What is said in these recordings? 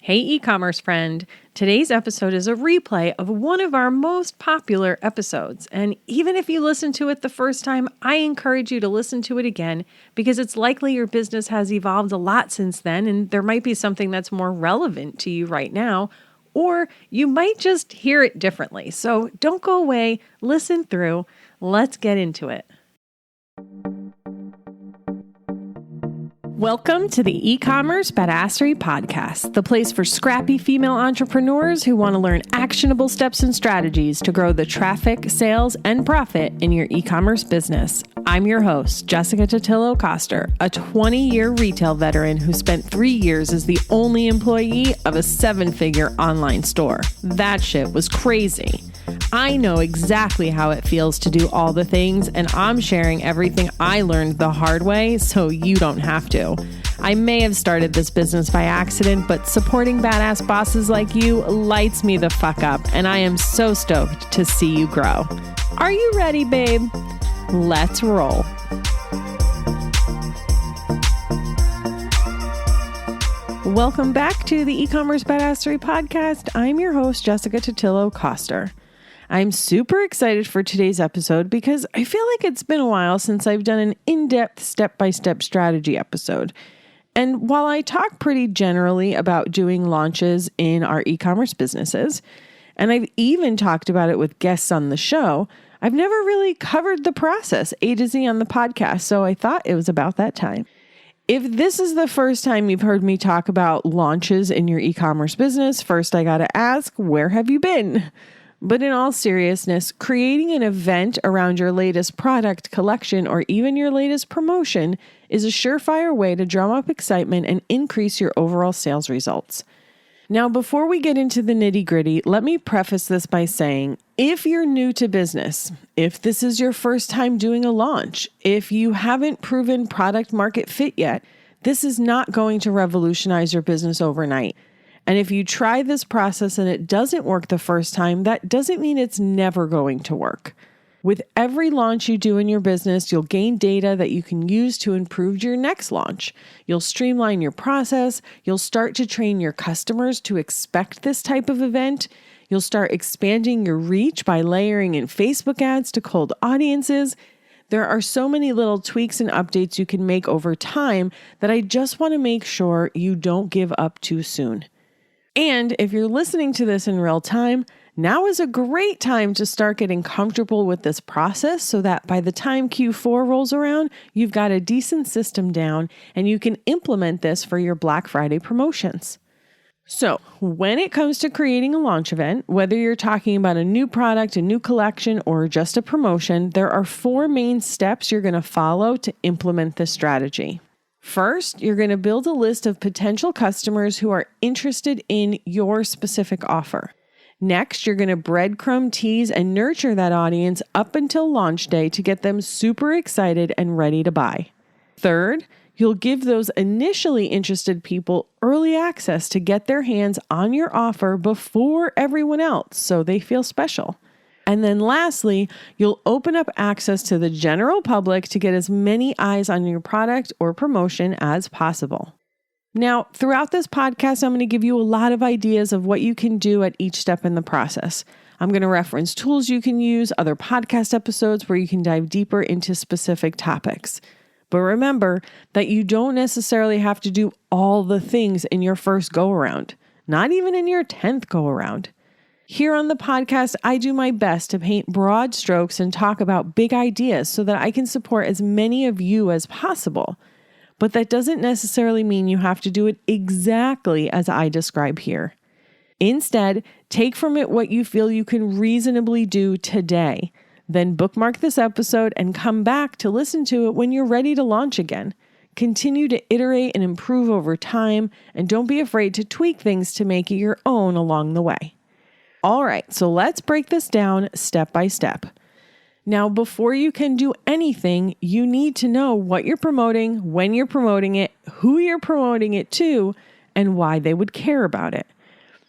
Hey, e-commerce friend. Today's episode is a replay of one of our most popular episodes. And even if you listen to it the first time, I encourage you to listen to it again because it's likely your business has evolved a lot since then and there might be something that's more relevant to you right now, or you might just hear it differently. So don't go away, listen through. Let's get into it. Welcome to the eCommerce Badassery Podcast, the place for scrappy female entrepreneurs who want to learn actionable steps and strategies to grow the traffic, sales, and profit in your e-commerce business. I'm your host, Jessica Totillo-Coster, a 20-year retail veteran who spent 3 years as the only employee of a 7-figure online store. That shit was crazy. I know exactly how it feels to do all the things, and I'm sharing everything I learned the hard way so you don't have to. I may have started this business by accident, but supporting badass bosses like you lights me the fuck up, and I am so stoked to see you grow. Are you ready, babe? Let's roll. Welcome back to the eCommerce Badassery Podcast. I'm your host, Jessica Totillo-Coster. I'm super excited for today's episode because I feel like it's been a while since I've done an in-depth step-by-step strategy episode. And while I talk pretty generally about doing launches in our e-commerce businesses, and I've even talked about it with guests on the show, I've never really covered the process A to Z on the podcast, so I thought it was about that time. If this is the first time you've heard me talk about launches in your e-commerce business, first I gotta ask, where have you been? But in all seriousness, creating an event around your latest product collection or even your latest promotion is a surefire way to drum up excitement and increase your overall sales results. Now, before we get into the nitty-gritty, let me preface this by saying, if you're new to business, if this is your first time doing a launch, if you haven't proven product market fit yet, this is not going to revolutionize your business overnight. And if you try this process and it doesn't work the first time, that doesn't mean it's never going to work. With every launch you do in your business, you'll gain data that you can use to improve your next launch. You'll streamline your process. You'll start to train your customers to expect this type of event. You'll start expanding your reach by layering in Facebook ads to cold audiences. There are so many little tweaks and updates you can make over time that I just want to make sure you don't give up too soon. And if you're listening to this in real time, now is a great time to start getting comfortable with this process so that by the time Q4 rolls around, you've got a decent system down and you can implement this for your Black Friday promotions. So when it comes to creating a launch event, whether you're talking about a new product, a new collection, or just a promotion, there are 4 main steps you're going to follow to implement this strategy. First, you're going to build a list of potential customers who are interested in your specific offer. Next, you're going to breadcrumb, tease, and nurture that audience up until launch day to get them super excited and ready to buy. Third, you'll give those initially interested people early access to get their hands on your offer before everyone else so they feel special. And then lastly, you'll open up access to the general public to get as many eyes on your product or promotion as possible. Now, throughout this podcast, I'm going to give you a lot of ideas of what you can do at each step in the process. I'm going to reference tools you can use, other podcast episodes where you can dive deeper into specific topics. But remember that you don't necessarily have to do all the things in your first go-around, not even in your 10th go-around. Here on the podcast, I do my best to paint broad strokes and talk about big ideas so that I can support as many of you as possible. But that doesn't necessarily mean you have to do it exactly as I describe here. Instead, take from it what you feel you can reasonably do today. Then bookmark this episode and come back to listen to it when you're ready to launch again. Continue to iterate and improve over time, and don't be afraid to tweak things to make it your own along the way. All right, so let's break this down step by step. Now, before you can do anything, you need to know what you're promoting, when you're promoting it, who you're promoting it to, and why they would care about it.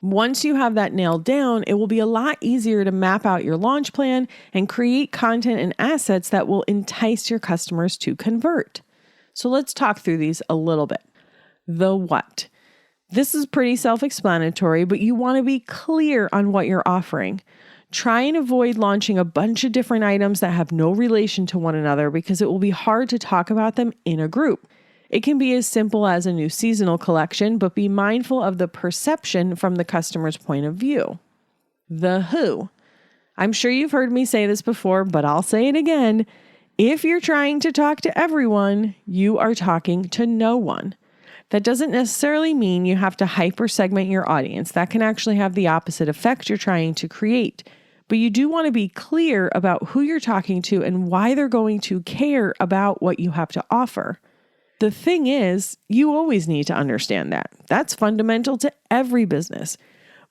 Once you have that nailed down, it will be a lot easier to map out your launch plan and create content and assets that will entice your customers to convert. So let's talk through these a little bit. The what. This is pretty self-explanatory, but you want to be clear on what you're offering. Try and avoid launching a bunch of different items that have no relation to one another because it will be hard to talk about them in a group. It can be as simple as a new seasonal collection, but be mindful of the perception from the customer's point of view. The who. I'm sure you've heard me say this before, but I'll say it again. If you're trying to talk to everyone, you are talking to no one. That doesn't necessarily mean you have to hyper segment your audience. That can actually have the opposite effect you're trying to create. But you do want to be clear about who you're talking to and why they're going to care about what you have to offer. The thing is, you always need to understand that. That's fundamental to every business.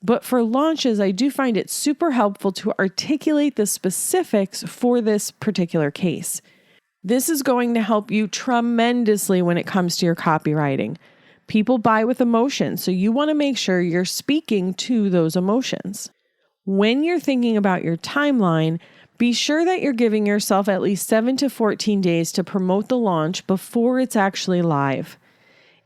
But for launches, I do find it super helpful to articulate the specifics for this particular case. This is going to help you tremendously when it comes to your copywriting. People buy with emotion, so you want to make sure you're speaking to those emotions. When you're thinking about your timeline, be sure that you're giving yourself at least 7 to 14 days to promote the launch before it's actually live.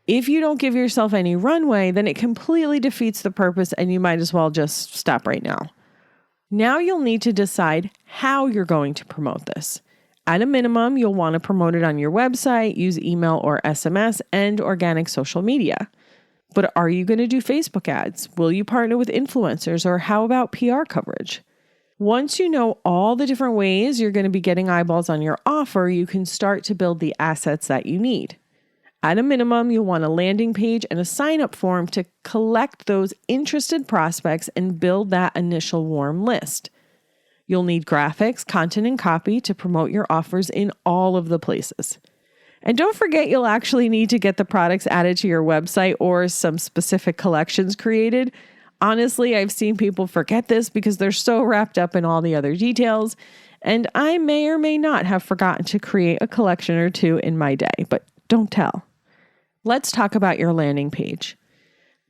If you don't give yourself any runway, then it completely defeats the purpose and you might as well just stop right now. Now you'll need to decide how you're going to promote this. At a minimum, you'll want to promote it on your website, use email or SMS, and organic social media. But are you going to do Facebook ads? Will you partner with influencers, or how about PR coverage? Once you know all the different ways you're going to be getting eyeballs on your offer, you can start to build the assets that you need. At a minimum, you'll want a landing page and a sign-up form to collect those interested prospects and build that initial warm list. You'll need graphics, content, and copy to promote your offers in all of the places. And don't forget, you'll actually need to get the products added to your website or some specific collections created. Honestly, I've seen people forget this because they're so wrapped up in all the other details. And I may or may not have forgotten to create a collection or two in my day, but don't tell. Let's talk about your landing page.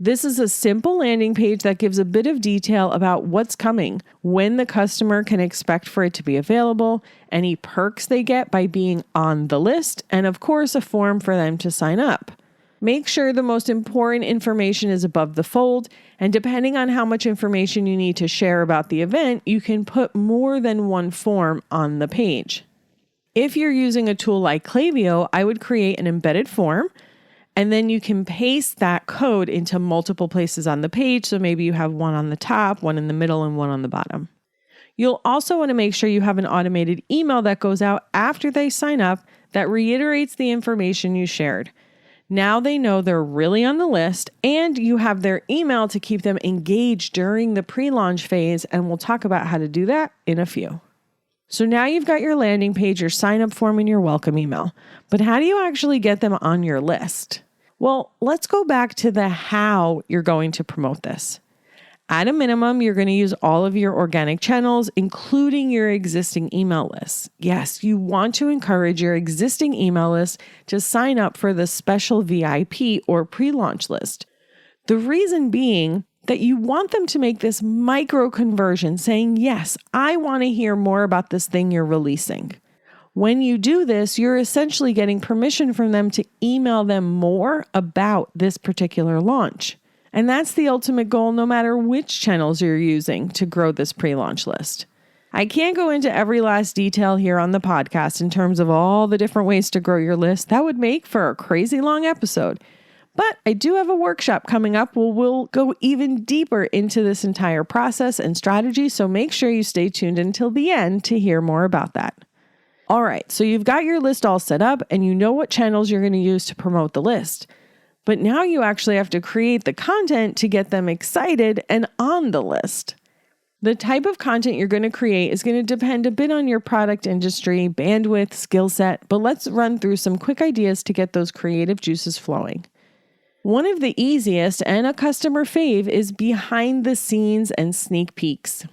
This is a simple landing page that gives a bit of detail about what's coming, when the customer can expect for it to be available, any perks they get by being on the list, and of course, a form for them to sign up. Make sure the most important information is above the fold, and depending on how much information you need to share about the event, you can put more than one form on the page. If you're using a tool like Klaviyo, I would create an embedded form, and then you can paste that code into multiple places on the page. So maybe you have one on the top, one in the middle, and one on the bottom. You'll also want to make sure you have an automated email that goes out after they sign up that reiterates the information you shared. Now they know they're really on the list, and you have their email to keep them engaged during the pre-launch phase, and we'll talk about how to do that in a few. So now you've got your landing page, your sign-up form, and your welcome email. But how do you actually get them on your list? Well, let's go back to the how you're going to promote this. At a minimum, you're going to use all of your organic channels, including your existing email lists. Yes, you want to encourage your existing email list to sign up for the special VIP or pre-launch list. The reason being that you want them to make this micro conversion saying, yes, I want to hear more about this thing you're releasing. When you do this, you're essentially getting permission from them to email them more about this particular launch. And that's the ultimate goal, no matter which channels you're using to grow this pre-launch list. I can't go into every last detail here on the podcast in terms of all the different ways to grow your list. That would make for a crazy long episode. But I do have a workshop coming up where we'll go even deeper into this entire process and strategy, so make sure you stay tuned until the end to hear more about that. All right, so you've got your list all set up and you know what channels you're going to use to promote the list. But now you actually have to create the content to get them excited and on the list. The type of content you're going to create is going to depend a bit on your product industry, bandwidth, skill set, but let's run through some quick ideas to get those creative juices flowing. One of the easiest and a customer fave is behind the scenes and sneak peeks.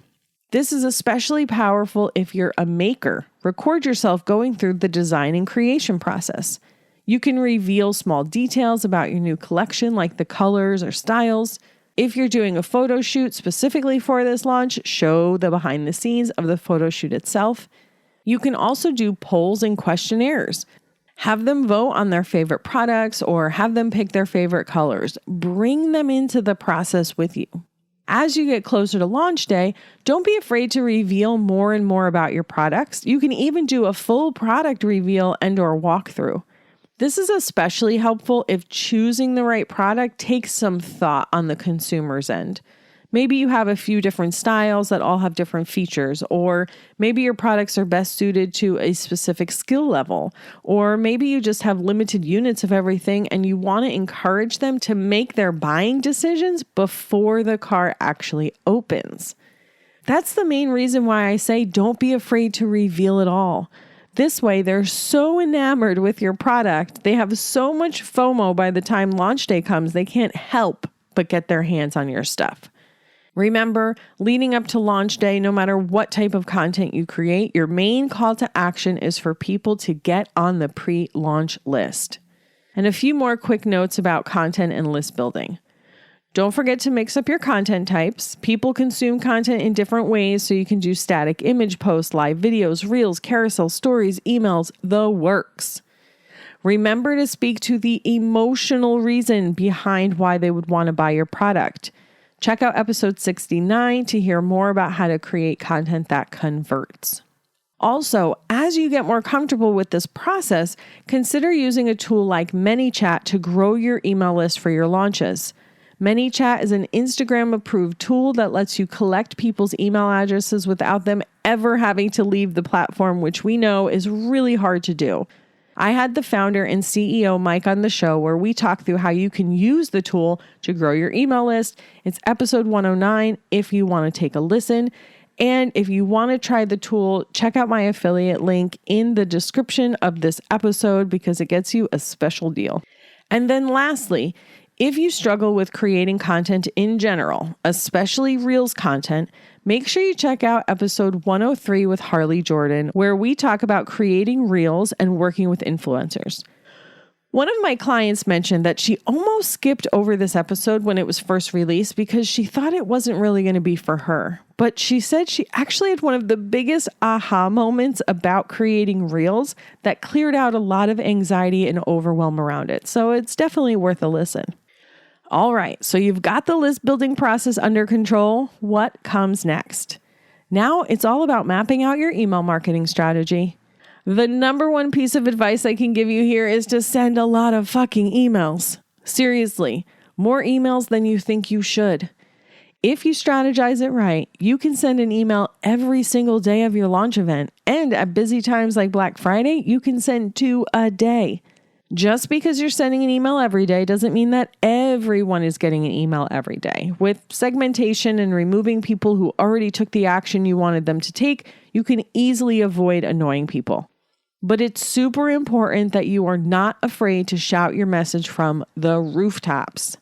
This is especially powerful if you're a maker. Record yourself going through the design and creation process. You can reveal small details about your new collection, like the colors or styles. If you're doing a photo shoot specifically for this launch, show the behind the scenes of the photo shoot itself. You can also do polls and questionnaires. Have them vote on their favorite products or have them pick their favorite colors. Bring them into the process with you. As you get closer to launch day, don't be afraid to reveal more and more about your products. You can even do a full product reveal and/or walkthrough. This is especially helpful if choosing the right product takes some thought on the consumer's end. Maybe you have a few different styles that all have different features, or maybe your products are best suited to a specific skill level, or maybe you just have limited units of everything and you want to encourage them to make their buying decisions before the cart actually opens. That's the main reason why I say don't be afraid to reveal it all. This way, they're so enamored with your product, they have so much FOMO by the time launch day comes, they can't help but get their hands on your stuff. Remember, leading up to launch day, no matter what type of content you create, your main call to action is for people to get on the pre-launch list. And a few more quick notes about content and list building. Don't forget to mix up your content types. People consume content in different ways, so you can do static image posts, live videos, reels, carousel, stories, emails, the works. Remember to speak to the emotional reason behind why they would want to buy your product. Check out episode 69 to hear more about how to create content that converts. Also, as you get more comfortable with this process, consider using a tool like ManyChat to grow your email list for your launches. ManyChat is an Instagram-approved tool that lets you collect people's email addresses without them ever having to leave the platform, which we know is really hard to do. I had the founder and CEO Mike on the show where we talk through how you can use the tool to grow your email list. It's episode 109 if you want to take a listen. And if you want to try the tool, check out my affiliate link in the description of this episode because it gets you a special deal. And then lastly, if you struggle with creating content in general, especially Reels content, make sure you check out episode 103 with Harley Jordan, where we talk about creating Reels and working with influencers. One of my clients mentioned that she almost skipped over this episode when it was first released because she thought it wasn't really going to be for her. But she said she actually had one of the biggest aha moments about creating Reels that cleared out a lot of anxiety and overwhelm around it. So it's definitely worth a listen. All right, so you've got the list building process under control. What comes next? Now it's all about mapping out your email marketing strategy. The number one piece of advice I can give you here is to send a lot of fucking emails. Seriously, more emails than you think you should. If you strategize it right, you can send an email every single day of your launch event. And at busy times like Black Friday, you can send 2 a day. Just because you're sending an email every day doesn't mean that everyone is getting an email every day. With segmentation and removing people who already took the action you wanted them to take, you can easily avoid annoying people. But it's super important that you are not afraid to shout your message from the rooftops.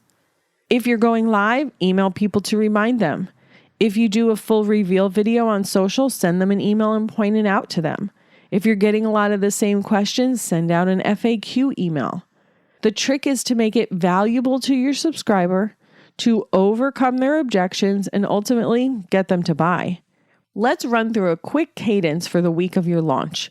If you're going live, email people to remind them. If you do a full reveal video on social, send them an email and point it out to them. If you're getting a lot of the same questions, send out an FAQ email. The trick is to make it valuable to your subscriber, to overcome their objections, and ultimately get them to buy. Let's run through a quick cadence for the week of your launch.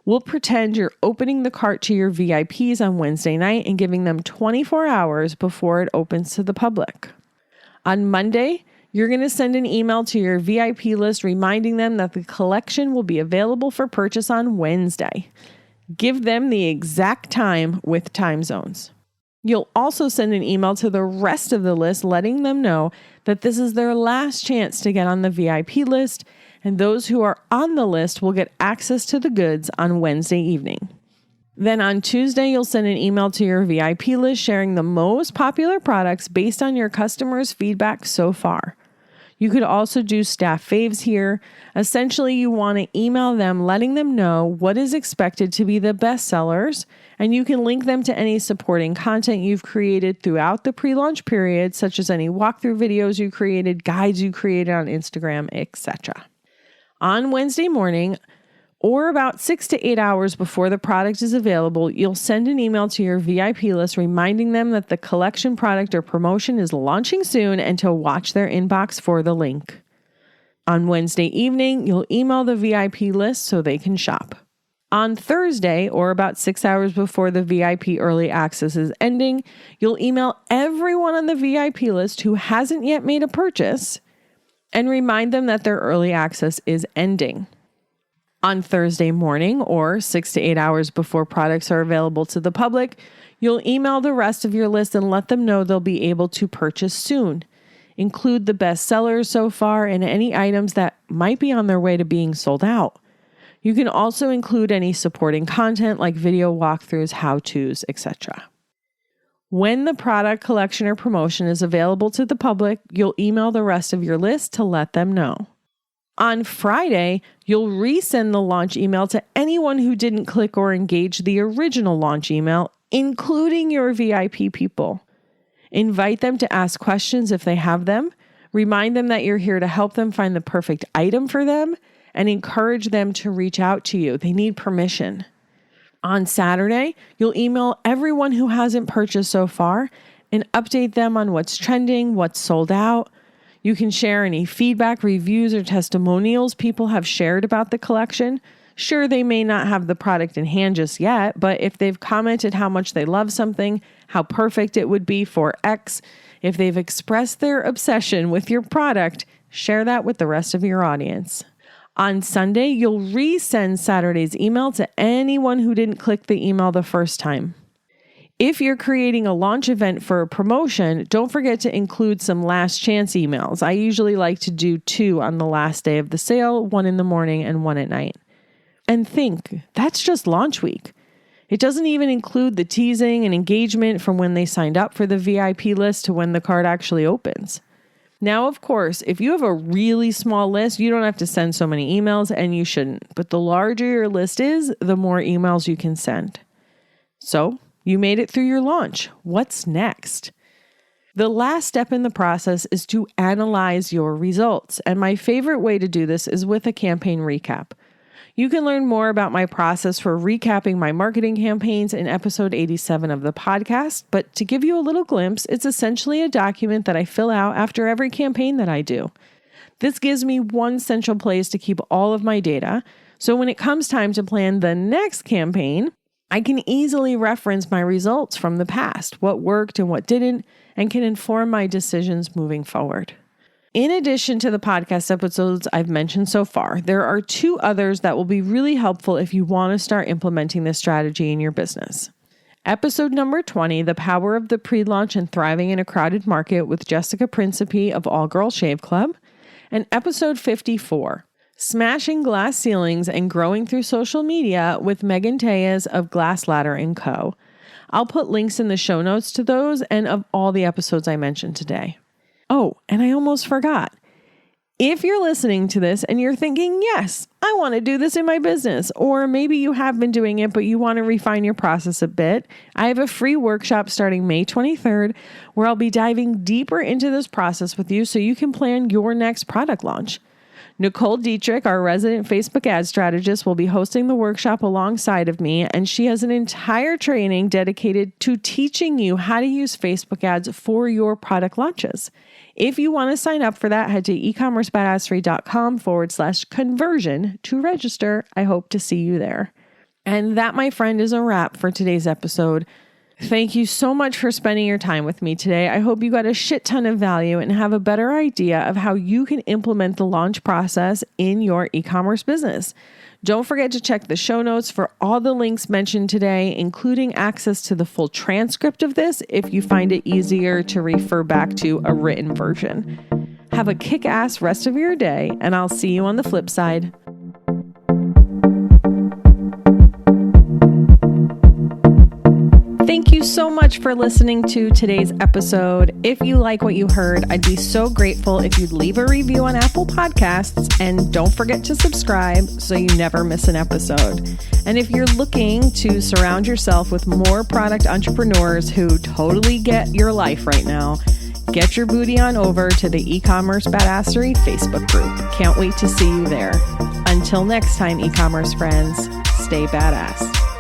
We'll pretend you're opening the cart to your VIPs on Wednesday night and giving them 24 hours before it opens to the public. On Monday, you're going to send an email to your VIP list reminding them that the collection will be available for purchase on Wednesday. Give them the exact time with time zones. You'll also send an email to the rest of the list letting them know that this is their last chance to get on the VIP list, and those who are on the list will get access to the goods on Wednesday evening. Then on Tuesday, you'll send an email to your VIP list sharing the most popular products based on your customers' feedback so far. You could also do staff faves here. Essentially, you want to email them letting them know what is expected to be the best sellers, and you can link them to any supporting content you've created throughout the pre-launch period, such as any walkthrough videos you created, guides you created on Instagram, etc. On Wednesday morning, or about 6 to 8 hours before the product is available, you'll send an email to your VIP list reminding them that the collection product or promotion is launching soon and to watch their inbox for the link. On Wednesday evening, you'll email the VIP list so they can shop. On Thursday, or about 6 hours before the VIP early access is ending, you'll email everyone on the VIP list who hasn't yet made a purchase and remind them that their early access is ending. On Thursday morning, or 6 to 8 hours before products are available to the public, you'll email the rest of your list and let them know they'll be able to purchase soon. Include the best sellers so far and any items that might be on their way to being sold out. You can also include any supporting content like video walkthroughs, how-tos, etc. When the product collection or promotion is available to the public, you'll email the rest of your list to let them know. On Friday, you'll resend the launch email to anyone who didn't click or engage the original launch email, including your VIP people. Invite them to ask questions if they have them, remind them that you're here to help them find the perfect item for them, and encourage them to reach out to you. They need permission. On Saturday, you'll email everyone who hasn't purchased so far and update them on what's trending, what's sold out. You can share any feedback, reviews, or testimonials people have shared about the collection. Sure, they may not have the product in hand just yet, but if they've commented how much they love something, how perfect it would be for X, if they've expressed their obsession with your product, share that with the rest of your audience. On Sunday, you'll resend Saturday's email to anyone who didn't click the email the first time. If you're creating a launch event for a promotion, don't forget to include some last chance emails. I usually like to do 2 on the last day of the sale, 1 in the morning and 1 at night. And think, that's just launch week. It doesn't even include the teasing and engagement from when they signed up for the VIP list to when the card actually opens. Now, of course, if you have a really small list, you don't have to send so many emails, and you shouldn't. But the larger your list is, the more emails you can send. So, you made it through your launch. What's next? The last step in the process is to analyze your results. And my favorite way to do this is with a campaign recap. You can learn more about my process for recapping my marketing campaigns in episode 87 of the podcast, but to give you a little glimpse, it's essentially a document that I fill out after every campaign that I do. This gives me one central place to keep all of my data, so when it comes time to plan the next campaign, I can easily reference my results from the past, what worked and what didn't, and can inform my decisions moving forward. In addition to the podcast episodes I've mentioned so far, there are 2 others that will be really helpful if you want to start implementing this strategy in your business. Episode number 20, The Power of the Pre-Launch and Thriving in a Crowded Market with Jessica Principe of All Girls Shave Club. And episode 54, Smashing Glass Ceilings and Growing Through Social Media with Megan Tayez of Glass Ladder & Co. I'll put links in the show notes to those and of all the episodes I mentioned today. Oh, and I almost forgot. If you're listening to this and you're thinking, yes, I want to do this in my business, or maybe you have been doing it, but you want to refine your process a bit, I have a free workshop starting May 23rd, where I'll be diving deeper into this process with you so you can plan your next product launch. Nicole Dietrich, our resident Facebook ad strategist, will be hosting the workshop alongside of me, and she has an entire training dedicated to teaching you how to use Facebook ads for your product launches. If you want to sign up for that, head to ecommercebadassery.com/conversion to register. I hope to see you there. And that, my friend, is a wrap for today's episode. Thank you so much for spending your time with me today. I hope you got a shit ton of value and have a better idea of how you can implement the launch process in your e-commerce business. Don't forget to check the show notes for all the links mentioned today, including access to the full transcript of this if you find it easier to refer back to a written version. Have a kick-ass rest of your day, and I'll see you on the flip side. Thank you so much for listening to today's episode. If you like what you heard, I'd be so grateful if you'd leave a review on Apple Podcasts, and don't forget to subscribe so you never miss an episode. And if you're looking to surround yourself with more product entrepreneurs who totally get your life right now, get your booty on over to the eCommerce Badassery Facebook group. Can't wait to see you there. Until next time, e-commerce friends, stay badass.